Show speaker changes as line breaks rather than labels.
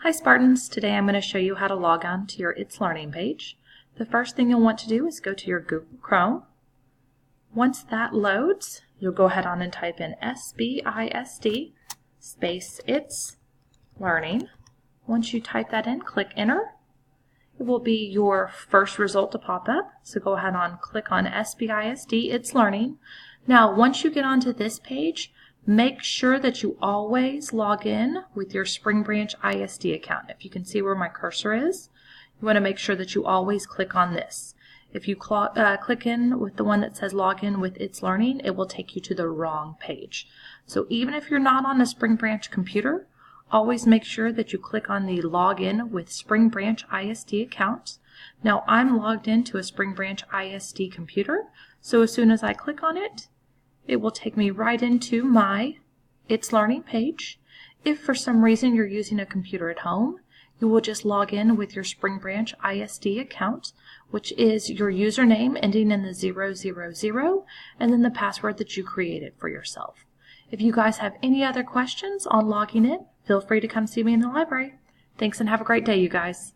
Hi Spartans, today I'm going to show you how to log on to your itsLearning page. The first thing you'll want to do is go to your Google Chrome. Once that loads, you'll go ahead on and type in SBISD space itsLearning. Once you type that in, click enter. It will be your first result to pop up, so go ahead and click on SBISD itsLearning. Now once you get onto this page, make sure that you always log in with your Spring Branch ISD account. If you can see where my cursor is, you want to make sure that you always click on this. If you click in with the one that says login with itsLearning, it will take you to the wrong page. So even if you're not on a Spring Branch computer, always make sure that you click on the login with Spring Branch ISD account. Now I'm logged into a Spring Branch ISD computer, so as soon as I click on it, it will take me right into my itsLearning page. If for some reason you're using a computer at home, you will just log in with your Spring Branch ISD account, which is your username ending in the 000 and then the password that you created for yourself. If you guys have any other questions on logging in, feel free to come see me in the library. Thanks and have a great day, you guys.